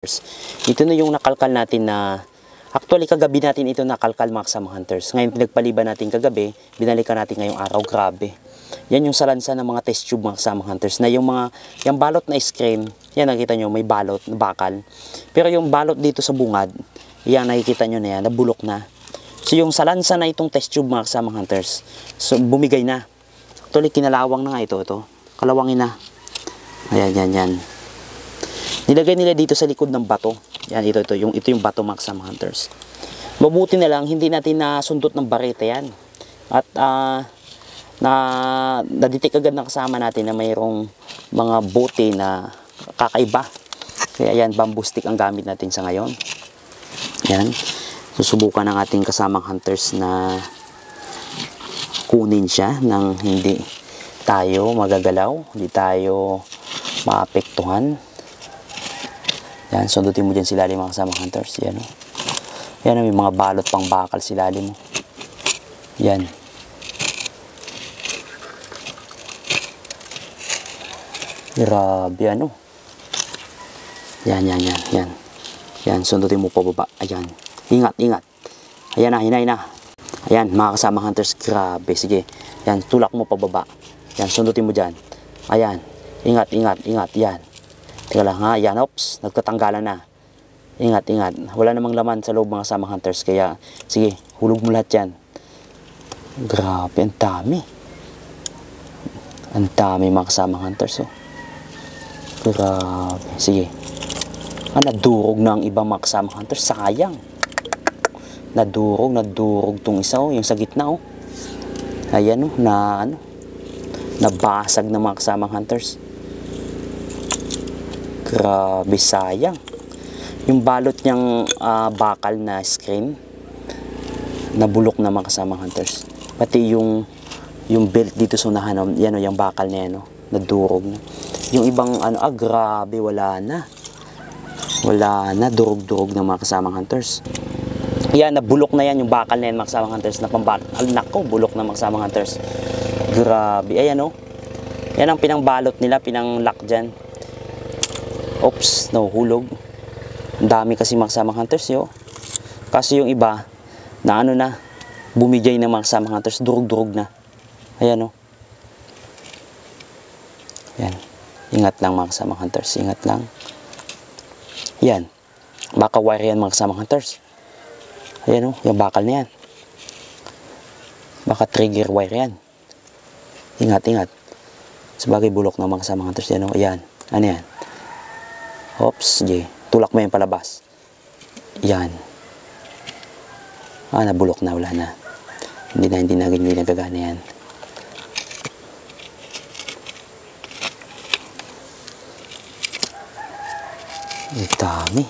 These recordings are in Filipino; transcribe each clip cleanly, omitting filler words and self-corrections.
Ito na yung nakalkal natin na actually kagabi natin ito nakalkal mga kasama hunters. Ngayon pinagpaliban natin kagabi, binalikan natin ngayong araw. Grabe. Yan yung salansa ng mga test tube mga kasama hunters na yung balot na screen, yan nakikita nyo may balot na bakal. Pero yung balot dito sa bungad, yan nakikita nyo na yan, nabulok na. So yung salansa na itong test tube mga kasama hunters, so bumigay na. Actually kinalawang na nga ito. Kalawangin na. Ayan, yan. Nilagay nila dito sa likod ng bato. Yan, ito yung bato mga kasama hunters. Mabuti na lang, hindi natin nasundot ng bareta yan. At na-detect agad na kasama natin na mayroong mga bote na kakaiba. Kaya yan, bamboo stick ang gamit natin sa ngayon. Yan. Susubukan ng ating kasamang hunters na kunin siya nang hindi tayo magagalaw, hindi tayo maapektuhan. Yan, sundutin mo dyan si lalim mga kasamang hunters. Yan o. Yan o, may mga balot pang bakal si lalim mo. Yan. Grabe ano. Yan. Yan, sundutin mo pababa. Ayan. Ingat. Ayan na. Ayan, mga kasamang hunters. Grabe, sige. Yan, tulak mo pababa. Yan, sundutin mo dyan. Ayan. Ingat. Yan. Teka lang ha, yan, ops, nagkatanggalan na. Ingat. Wala namang laman sa loob mga kasamang hunters, kaya sige, hulog mo lahat yan. Grabe, ang dami. Ang dami mga kasamang hunters, oh. Grabe, sige. Nadurog na ang ibang mga kasamang hunters, sayang. Nadurog tong isa, oh, yung sa gitna, oh. Ayan, oh, nabasag na mga kasamang hunters. Grabe, sayang. Yung balot niyang bakal na screen nabulok na mga kasamang hunters. Pati yung belt dito sa unahan, yan o, yung bakal na yan o, nadurog na. Yung ibang grabe, wala na, durog na mga kasamang hunters. Yan, nabulok na yan yung bakal na yan mga kasamang hunters na pambalot. Nako, bulok na mga kasamang hunters. Grabe, ayan o, yan ang pinangbalot nila, pinanglock dyan. Oops, nahuhulog. Ang dami kasi mga kasamang hunters yo. Kasi yung iba na bumigay na mga kasamang hunters, durug na. Ayan o. Yan. Ingat lang mga kasamang hunters, ingat lang. Yan. Baka wire yan mga kasamang hunters. Ayan o, yung bakal na yan. Baka trigger wire yan. Ingat. Sabagay bulok ng mga kasamang hunters yan o. Ayan. Ano yan? Oops, tulak mo yung palabas. Yan. Nabulok na, wala na. Hindi nagagana yan. Ang dami.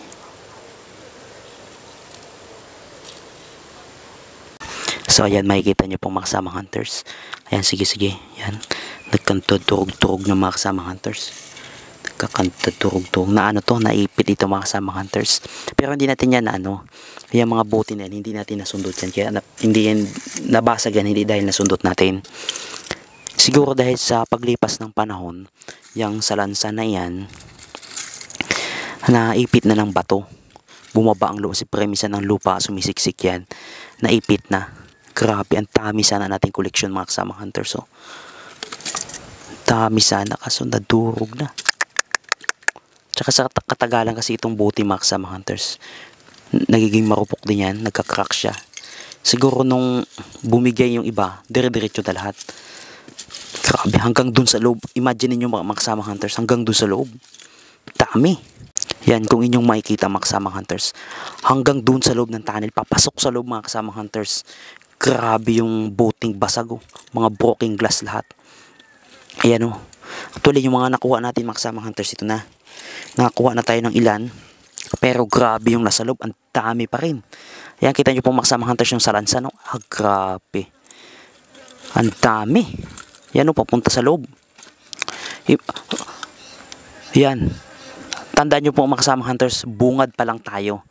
So, ayan, makikita nyo pong mga kasamang hunters. Ayan, sige. Yan. Nagkantod-turog-turog ng mga kasamang hunters. Kakantad-turog-turog na naipit ito mga kasamang hunters. Pero hindi natin yan yung mga bote na yan, hindi natin nasundot yan. Kaya hindi yan nabasag yan, hindi dahil nasundot natin. Siguro dahil sa paglipas ng panahon, yung salansa na yan, naipit na ng bato. Bumaba ang lupa, si premisa ng lupa, sumisiksik yan. Naipit na. Grabe, ang dami sana nating koleksyon mga kasamang hunters. Dami sana, kaso nadurog na. Tsaka sa katagalan kasi itong bote mga kasamang hunters, nagiging marupok din yan, nagka-crack siya. Siguro nung bumigay yung iba, dire-diretso na lahat. Grabe, hanggang dun sa loob. Imagine niyo mga kasamang hunters, hanggang dun sa loob. Dami. Yan, kung inyong makikita mga kasamang hunters, hanggang dun sa loob ng tunnel, papasok sa loob mga kasamang hunters. Grabe yung boting basag, oh. Mga broken glass lahat. Ayan o. Actually yung mga nakuha natin mga kasamang hunters, ito na. Nakakuha na tayo ng ilan, pero grabe yung nasa loob, ang dami pa rin. Ayan, kita nyo po mga kasamang hunters yung salansa, no? Grabe, ang dami. Yan o, papunta sa loob. Yan, tandaan nyo po mga kasamang hunters, bungad pa lang tayo.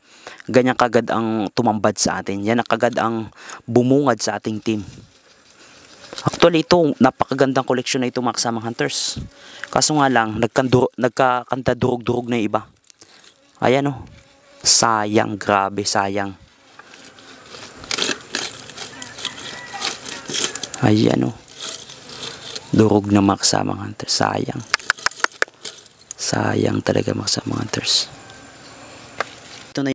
Ganyan kagad ang tumambad sa atin. Yan ang kagad ang bumungad sa ating team. Actually ito, napakagandang koleksyon na ito mga kasamang hunters. Kaso nga lang, nagkakanta durog-durog na iba. Ayan oh. Sayang, grabe sayang. Ayan oh. Durog na maksa mga hunters. Sayang. Sayang talaga maksa mga hunters.